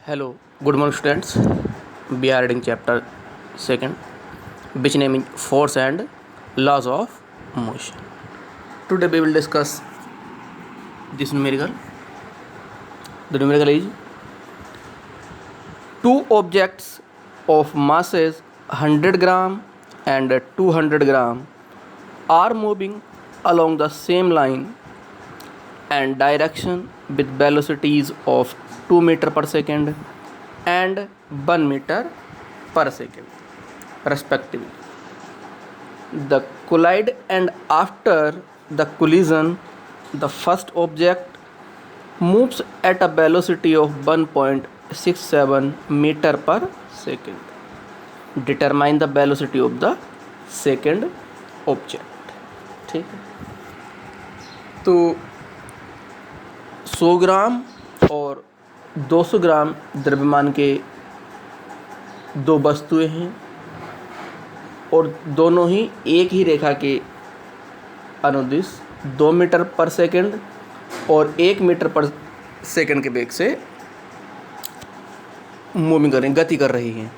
Hello, good morning students. We are reading chapter 2, which name is Force and Laws of Motion. Today we will discuss this numerical. The numerical is two objects of masses 100 gram and 200 gram are moving along the same line and direction with velocities of 2 meter per second and 1 meter per second respectively. The collide, and after the collision the first object moves at a velocity of 1.67 meter per second. Determine the velocity of the second object. ठीक है, तो 100 ग्राम और 200 ग्राम द्रव्यमान के दो वस्तुएं हैं और दोनों ही एक ही रेखा के अनुदिश 2 मीटर पर सेकंड और 1 मीटर पर सेकंड के वेग से मूविंग कर रही, गति कर रही हैं।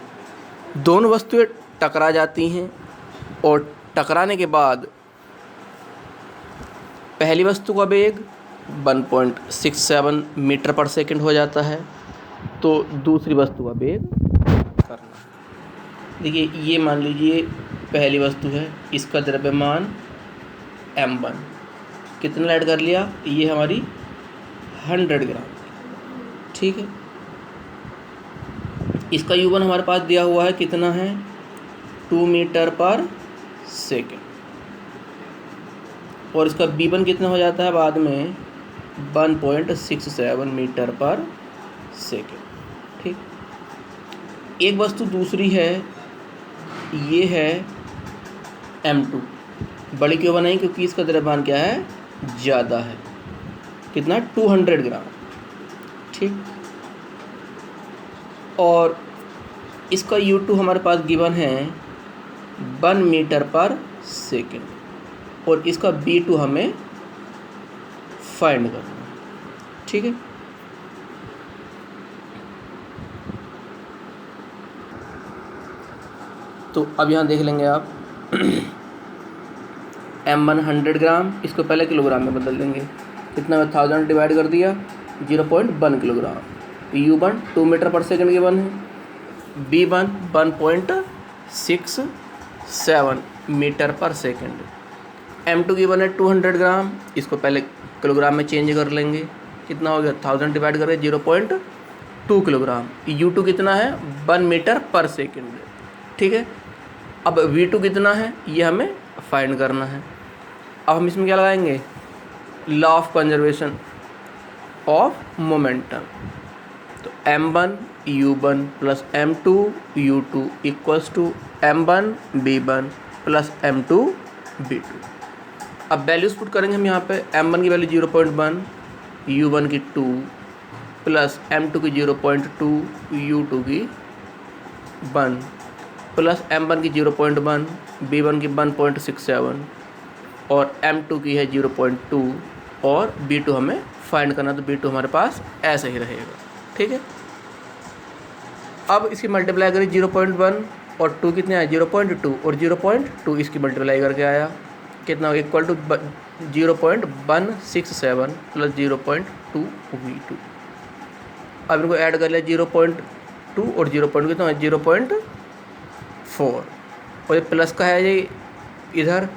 दोनों वस्तुएं टकरा जाती हैं और टकराने के बाद पहली वस्तु का वेग 1.67 मीटर पर सेकंड हो जाता है, तो दूसरी वस्तु का वेग करना। देखिए, ये मान लीजिए पहली वस्तु है, इसका द्रव्यमान m1 कितना ऐड कर लिया, ये हमारी 100 ग्राम, ठीक है। इसका u1 हमारे पास दिया हुआ है, कितना है 2 मीटर पर सेकंड, और इसका b1 कितना हो जाता है बाद में 1.67 मीटर पर सेकंड, ठीक। एक वस्तु दूसरी है, ये है m2, बड़ी क्यों बनाई, क्योंकि इसका द्रव्यमान क्या है, ज़्यादा है, कितना 200 ग्राम, ठीक। और इसका u2 हमारे पास गिवन है 1 मीटर पर सेकंड, और इसका b2 हमें फाइंड करना है, ठीक है। तो अब यहाँ देख लेंगे आप m1 100 ग्राम, इसको पहले किलोग्राम में बदल देंगे, कितना में 1000 डिवाइड कर दिया 0.1 किलोग्राम। u1 2 मीटर पर सेकंड गिवन है, b1 1.67 मीटर पर सेकंड, m2 गिवन है 200 ग्राम, इसको पहले किलोग्राम में चेंज कर लेंगे, कितना हो गया 1000 डिवाइड करके 0.2 किलोग्राम। u2 कितना है 1 मीटर पर सेकंड, ठीक है। अब v2 कितना है ये हमें फाइंड करना है। अब हम इसमें क्या लगाएंगे, law of conservation of momentum, तो m1 u1 plus m2 u2 equals to m1 b1 plus m2 b2। अब वैल्यूज पुट करेंगे हम यहाँ पे, m1 की वैल्यू 0.1, u1 की 2 प्लस m2 की 0.2, u2 की 1 प्लस m1 की 0.1, b1 की 1.67 और m2 की है 0.2 और b2 हमें फाइंड करना, तो b2 हमारे पास ऐसे ही रहेगा, ठीक है। अब इसकी मल्टीप्लाई करें 0.1 और 2 कितने आए 0.2 और 0.2 इसकी मल्टीप्लाई करके आया, कितना इक्वल टू 0.167 प्लस 0.2 v2। अब इनको ऐड कर लिया 0.2 और 0.2 कितना है 0.4, और ये प्लस का है ये इधर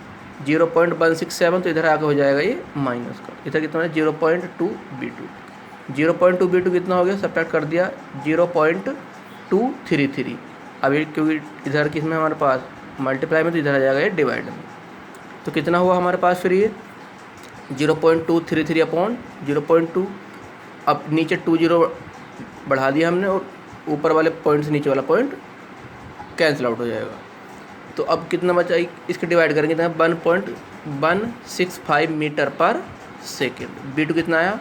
0.167, तो इधर आगे हो जाएगा ये माइनस का, इधर कितना है 0.2 b2। 0.2 b2 कितना हो गया, सब्ट्रैक्ट कर दिया 0.233। अभी क्योंकि इधर किसमें हमारे पास मल्टीप्लाई में, तो इधर आ जाएगा ये डिवाइड में, तो कितना हुआ हमारे पास फिर ये 0.233 अपॉन 0.2। अब नीचे 2 0 बढ़ा दिया हमने और ऊपर वाले पॉइंट से नीचे वाला पॉइंट कैंसिल आउट हो जाएगा, तो अब कितना बचा, इसके डिवाइड करेंगे कितना 1.165 मीटर पर सेकेंड, b2 कितना आया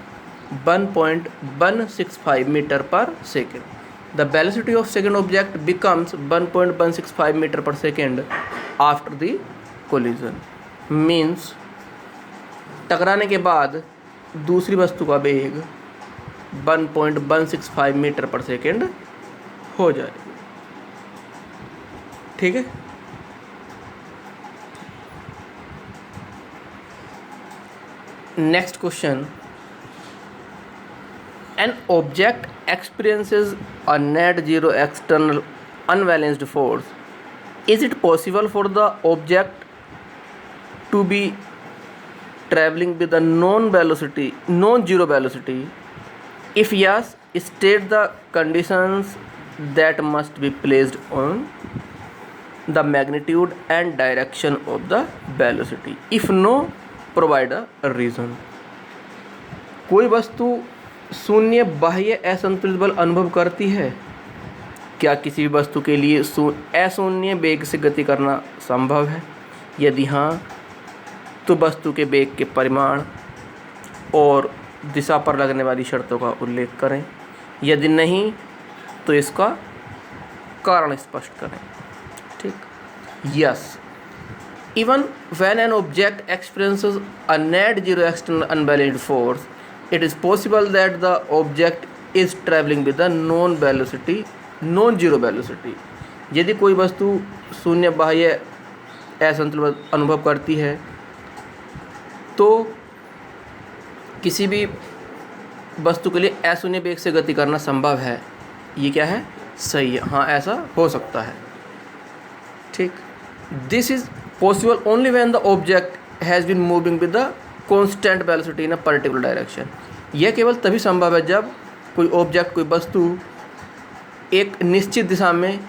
1.165 metre per second. The velocity of second object becomes 1.165 metre per second after the collision, means टकराने के बाद दूसरी वस्तु का वेग 1.165 मीटर पर सेकेंड हो जाए। ठीक है। Next question, an object experiences a net zero external unbalanced force, is it possible for the object to be traveling with a non-zero velocity? If yes, state the conditions that must be placed on the magnitude and direction of the velocity. If no, provide a reason. कोई वस्तु शून्य बाह्य असंतुलित बल अनुभव करती है? क्या किसी भी वस्तु के लिए अशून्य वेग से गति करना संभव है? यदि हाँ, तो वस्तु के वेग के परिमाण और दिशा पर लगने वाली शर्तों का उल्लेख करें। यदि नहीं, तो इसका कारण स्पष्ट करें। ठीक। Yes, even when an object experiences a net zero external unbalanced force, it is possible that the object is travelling with a non zero velocity. यदि कोई वस्तु शून्य बाह्य असंतुलित अनुभव करती है, तो किसी भी वस्तु के लिए अशून्य वेग से गति करना संभव है। ये क्या है? सही है। हाँ, ऐसा हो सकता है। ठीक। This is possible only when the object has been moving with the constant velocity in a particular direction. यह केवल तभी संभव है जब कोई ऑब्जेक्ट, कोई वस्तु एक निश्चित दिशा में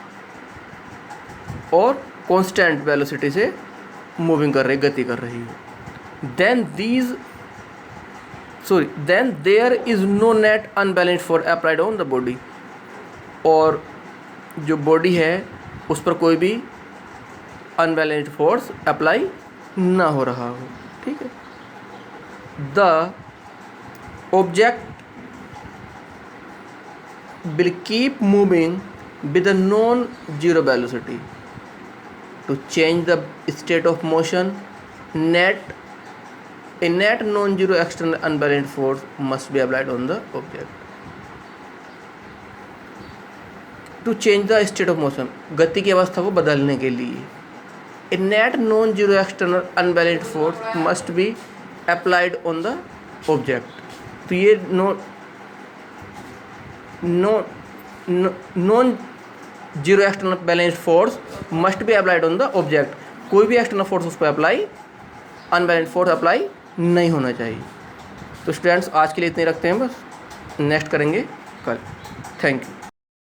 और कॉन्स्टेंट वेलोसिटी से मूविंग कर रही, गति कर रही है। then there is no net unbalanced force applied on the body, और जो बॉडी है उस पर कोई भी अनबैलेंस्ड फोर्स अप्लाई ना हो रहा हो। ठीक है। The object will keep moving with a non-zero velocity. To change the state of motion, a net non-zero external unbalanced force must be applied on the object. To change the state of motion, गति की अवस्था को बदलने के लिए a net non-zero external unbalanced force must be applied on the object. तो ये non zero external balanced force must be applied on the object. कोई भी एक्सटर्नल फोर्स उस पर अप्लाई, अनबैलेंस्ड फोर्स अप्लाई नहीं होना चाहिए। तो स्टूडेंट्स, आज के लिए इतने रखते हैं बस, नेक्स्ट करेंगे कल। Thank you.